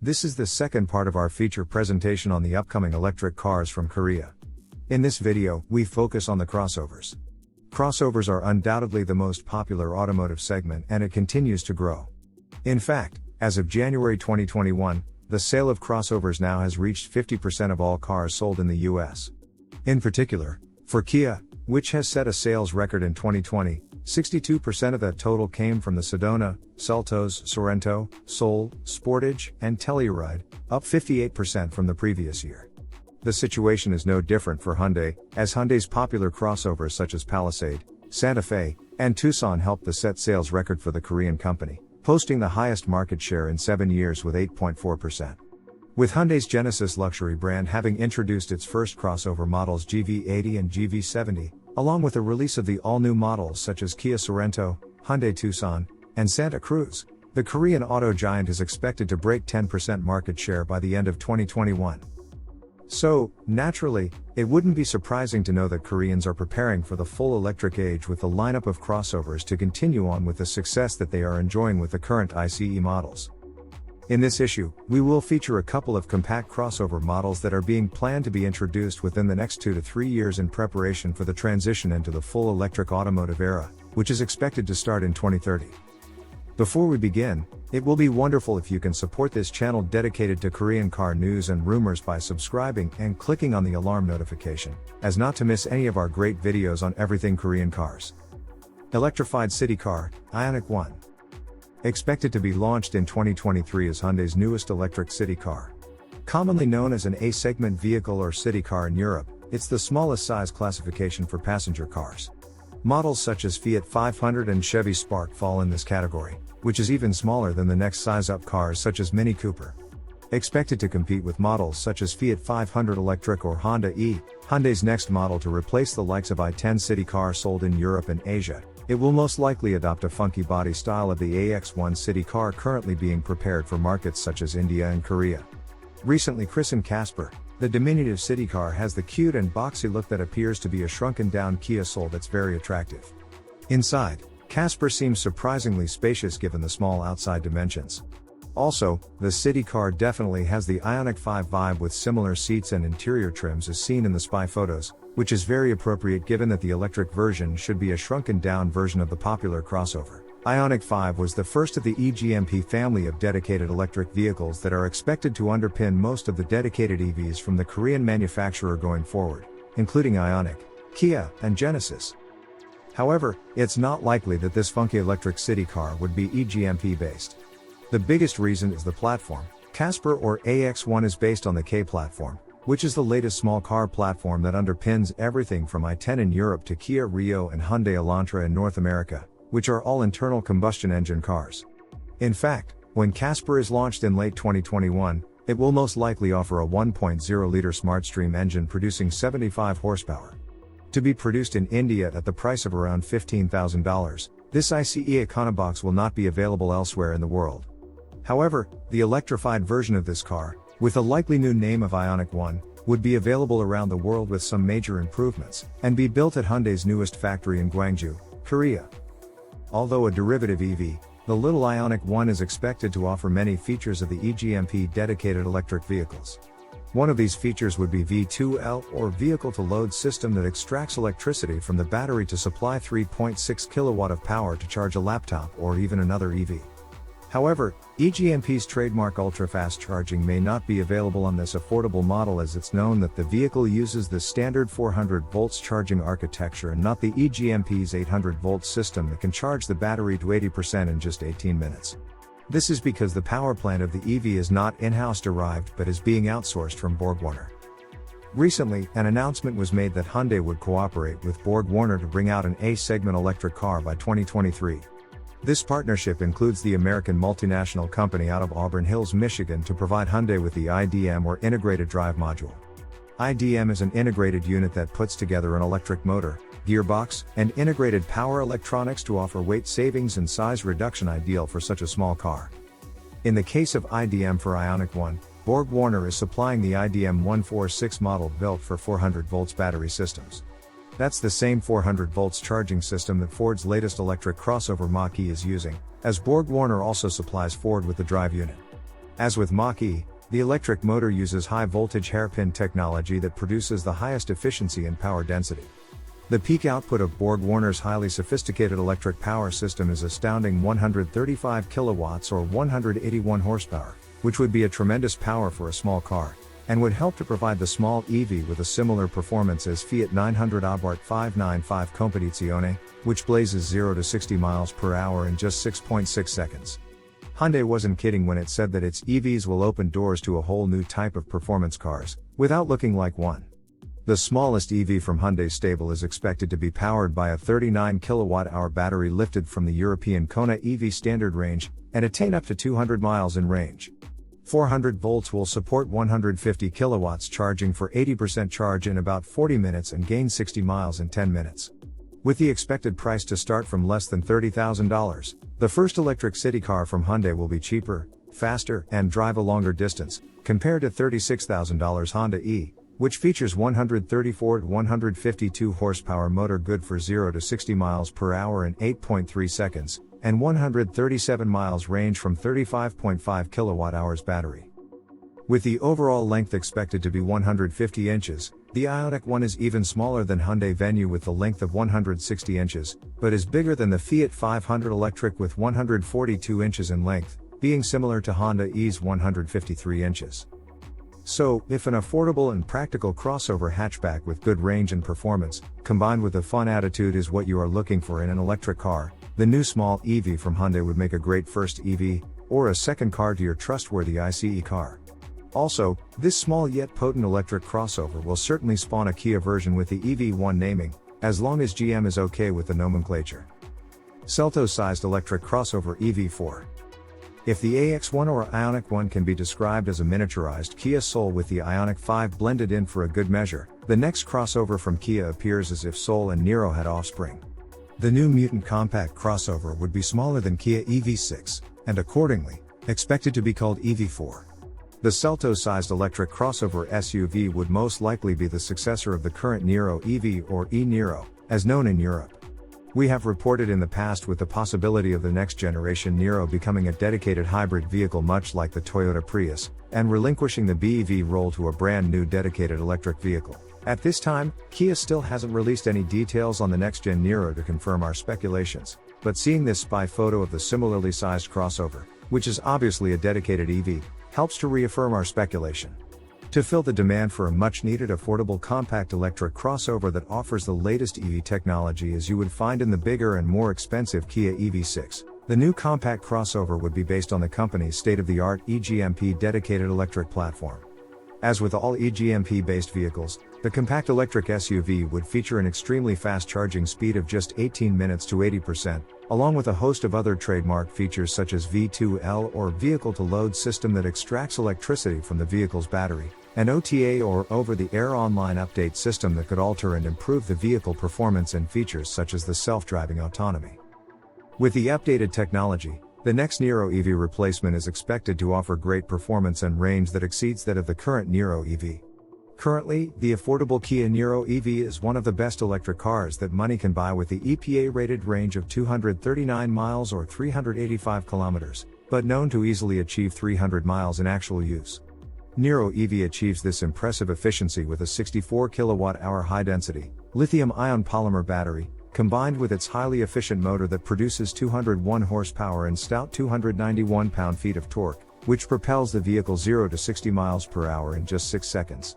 This is the second part of our feature presentation on the upcoming electric cars from Korea. In this video, we focus on the crossovers. Crossovers are undoubtedly the most popular automotive segment and it continues to grow. In fact, as of January 2021, the sale of crossovers now has reached 50% of all cars sold in the US. In particular, for Kia, which has set a sales record in 2020, 62% of that total came from the Sedona, Seltos, Sorento, Soul, Sportage, and Telluride, up 58% from the previous year. The situation is no different for Hyundai, as Hyundai's popular crossovers such as Palisade, Santa Fe, and Tucson helped the set sales record for the Korean company, posting the highest market share in 7 years with 8.4%. With Hyundai's Genesis luxury brand having introduced its first crossover models GV80 and GV70, along with the release of the all-new models such as Kia Sorento, Hyundai Tucson, and Santa Cruz, the Korean auto giant is expected to break 10% market share by the end of 2021. So, naturally, it wouldn't be surprising to know that Koreans are preparing for the full electric age with the lineup of crossovers to continue on with the success that they are enjoying with the current ICE models. In this issue, we will feature a couple of compact crossover models that are being planned to be introduced within the next 2 to 3 years in preparation for the transition into the full electric automotive era, which is expected to start in 2030. Before we begin, it will be wonderful if you can support this channel dedicated to Korean car news and rumors by subscribing and clicking on the alarm notification, as not to miss any of our great videos on everything Korean cars. Electrified city car, Ioniq 1. Expected to be launched in 2023 as Hyundai's newest electric city car. Commonly known as an A-segment vehicle or city car in Europe, it's the smallest size classification for passenger cars. Models such as Fiat 500 and Chevy Spark fall in this category, which is even smaller than the next size-up cars such as Mini Cooper. Expected to compete with models such as Fiat 500 Electric or Honda E, Hyundai's next model to replace the likes of i10 city car sold in Europe and Asia, it will most likely adopt a funky body style of the AX1 city car currently being prepared for markets such as India and Korea. Recently christened Casper, the diminutive city car has the cute and boxy look that appears to be a shrunken-down Kia Soul that's very attractive. Inside, Casper seems surprisingly spacious given the small outside dimensions. Also, the city car definitely has the Ioniq 5 vibe with similar seats and interior trims as seen in the spy photos, which is very appropriate given that the electric version should be a shrunken-down version of the popular crossover. Ioniq 5 was the first of the eGMP family of dedicated electric vehicles that are expected to underpin most of the dedicated EVs from the Korean manufacturer going forward, including Ioniq, Kia, and Genesis. However, it's not likely that this funky electric city car would be eGMP based. The biggest reason is the platform. Casper or AX1 is based on the K platform, which is the latest small car platform that underpins everything from i10 in Europe to Kia Rio and Hyundai Elantra in North America, which are all internal combustion engine cars. In fact, when Casper is launched in late 2021, it will most likely offer a 1.0-liter SmartStream engine producing 75 horsepower. To be produced in India at the price of around $15,000, this ICE Econobox will not be available elsewhere in the world. However, the electrified version of this car, with the likely new name of Ioniq 1, would be available around the world with some major improvements, and be built at Hyundai's newest factory in Gwangju, Korea. Although a derivative EV, the little Ioniq 1 is expected to offer many features of the eGMP dedicated electric vehicles. One of these features would be V2L or vehicle-to-load system that extracts electricity from the battery to supply 3.6 kilowatt of power to charge a laptop or even another EV. However, eGMP's trademark ultra-fast charging may not be available on this affordable model as it's known that the vehicle uses the standard 400 volts charging architecture and not the eGMP's 800 volts system that can charge the battery to 80% in just 18 minutes. This is because the power plant of the EV is not in-house derived but is being outsourced from BorgWarner. Recently, an announcement was made that Hyundai would cooperate with BorgWarner to bring out an A-segment electric car by 2023. This partnership includes the American multinational company out of Auburn Hills, Michigan to provide Hyundai with the IDM or Integrated Drive Module. IDM is an integrated unit that puts together an electric motor, gearbox, and integrated power electronics to offer weight savings and size reduction ideal for such a small car. In the case of IDM for Ioniq 1, BorgWarner is supplying the IDM 146 model built for 400 volts battery systems. That's the same 400 volts charging system that Ford's latest electric crossover Mach-E is using, as BorgWarner also supplies Ford with the drive unit. As with Mach-E, the electric motor uses high-voltage hairpin technology that produces the highest efficiency and power density. The peak output of BorgWarner's highly sophisticated electric power system is astounding 135 kilowatts or 181 horsepower, which would be a tremendous power for a small car, and would help to provide the small EV with a similar performance as Fiat 900 Abarth 595 Competizione, which blazes 0 to 60 miles per hour in just 6.6 seconds. Hyundai wasn't kidding when it said that its EVs will open doors to a whole new type of performance cars, without looking like one. The smallest EV from Hyundai's stable is expected to be powered by a 39 kWh battery lifted from the European Kona EV standard range, and attain up to 200 miles in range. 400 volts will support 150 kilowatts charging for 80% charge in about 40 minutes and gain 60 miles in 10 minutes. With the expected price to start from less than $30,000, the first electric city car from Hyundai will be cheaper, faster, and drive a longer distance, compared to $36,000 Honda E, which features 134 to 152 horsepower motor good for 0 to 60 miles per hour in 8.3 seconds, and 137 miles range from 35.5 kilowatt-hours battery. With the overall length expected to be 150 inches, the Ioniq 1 is even smaller than Hyundai Venue with the length of 160 inches, but is bigger than the Fiat 500 electric with 142 inches in length, being similar to Honda E's 153 inches. So, if an affordable and practical crossover hatchback with good range and performance, combined with a fun attitude is what you are looking for in an electric car, the new small EV from Hyundai would make a great first EV, or a second car to your trustworthy ICE car. Also, this small yet potent electric crossover will certainly spawn a Kia version with the EV1 naming, as long as GM is okay with the nomenclature. Seltos-sized electric crossover EV4. If the AX1 or Ioniq 1 can be described as a miniaturized Kia Soul with the Ioniq 5 blended in for a good measure, the next crossover from Kia appears as if Soul and Niro had offspring. The new mutant compact crossover would be smaller than Kia EV6, and accordingly, expected to be called EV4. The Seltos-sized electric crossover SUV would most likely be the successor of the current Niro EV or e-Niro, as known in Europe. We have reported in the past with the possibility of the next generation Niro becoming a dedicated hybrid vehicle much like the Toyota Prius, and relinquishing the BEV role to a brand new dedicated electric vehicle. At this time, Kia still hasn't released any details on the next-gen Niro to confirm our speculations, but seeing this spy photo of the similarly sized crossover, which is obviously a dedicated EV, helps to reaffirm our speculation. To fill the demand for a much-needed affordable compact electric crossover that offers the latest EV technology as you would find in the bigger and more expensive Kia EV6, the new compact crossover would be based on the company's state-of-the-art eGMP dedicated electric platform. As with all eGMP-based vehicles, the compact electric SUV would feature an extremely fast charging speed of just 18 minutes to 80%, along with a host of other trademark features such as V2L or vehicle-to-load system that extracts electricity from the vehicle's battery, an OTA or over-the-air online update system that could alter and improve the vehicle performance and features such as the self-driving autonomy. With the updated technology, the next Niro EV replacement is expected to offer great performance and range that exceeds that of the current Niro EV. Currently, the affordable Kia Niro EV is one of the best electric cars that money can buy with the EPA-rated range of 239 miles or 385 kilometers, but known to easily achieve 300 miles in actual use. Niro EV achieves this impressive efficiency with a 64 kilowatt-hour high-density, lithium-ion polymer battery, combined with its highly efficient motor that produces 201 horsepower and stout 291 pound-feet of torque, which propels the vehicle 0 to 60 miles per hour in just 6 seconds.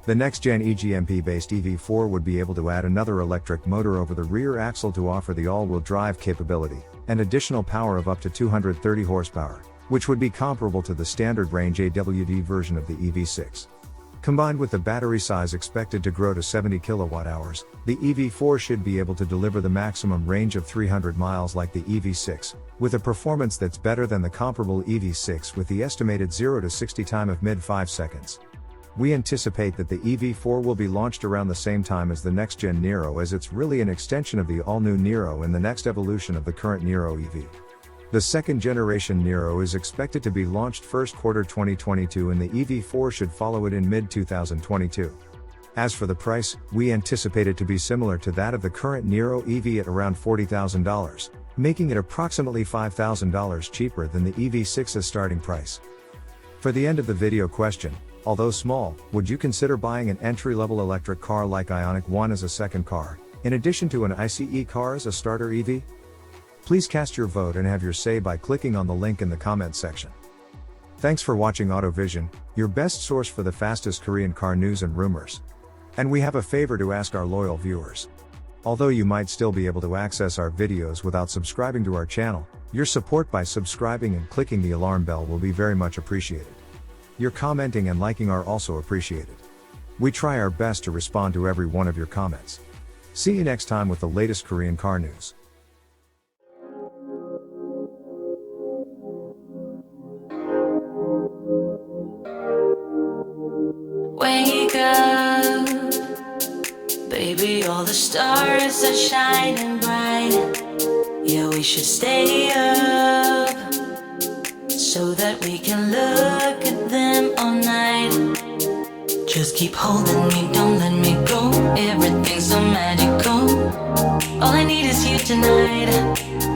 The next-gen eGMP-based EV4 would be able to add another electric motor over the rear axle to offer the all-wheel drive capability, and additional power of up to 230 horsepower, which would be comparable to the standard range AWD version of the EV6. Combined with the battery size expected to grow to 70 kilowatt-hours, the EV4 should be able to deliver the maximum range of 300 miles like the EV6, with a performance that's better than the comparable EV6 with the estimated 0 to 60 time of mid-5 seconds. We anticipate that the EV4 will be launched around the same time as the next-gen Niro, as it's really an extension of the all-new Niro and the next evolution of the current Niro EV. The second-generation Niro is expected to be launched first quarter 2022 and the EV4 should follow it in mid-2022. As for the price, we anticipate it to be similar to that of the current Niro EV at around $40,000, making it approximately $5,000 cheaper than the EV6's starting price. For the end of the video question, although small, would you consider buying an entry-level electric car like Ioniq 1 as a second car, in addition to an ICE car as a starter EV? Please cast your vote and have your say by clicking on the link in the comments section. Thanks for watching AutoVision, your best source for the fastest Korean car news and rumors. And we have a favor to ask our loyal viewers. Although you might still be able to access our videos without subscribing to our channel, your support by subscribing and clicking the alarm bell will be very much appreciated. Your commenting and liking are also appreciated. We try our best to respond to every one of your comments. See you next time with the latest Korean car news. Wake up, baby, all the stars are shining bright. Yeah, we should stay up, so that we can look at them all night. Just keep holding me, don't let me go. Everything's so magical. All I need is you tonight.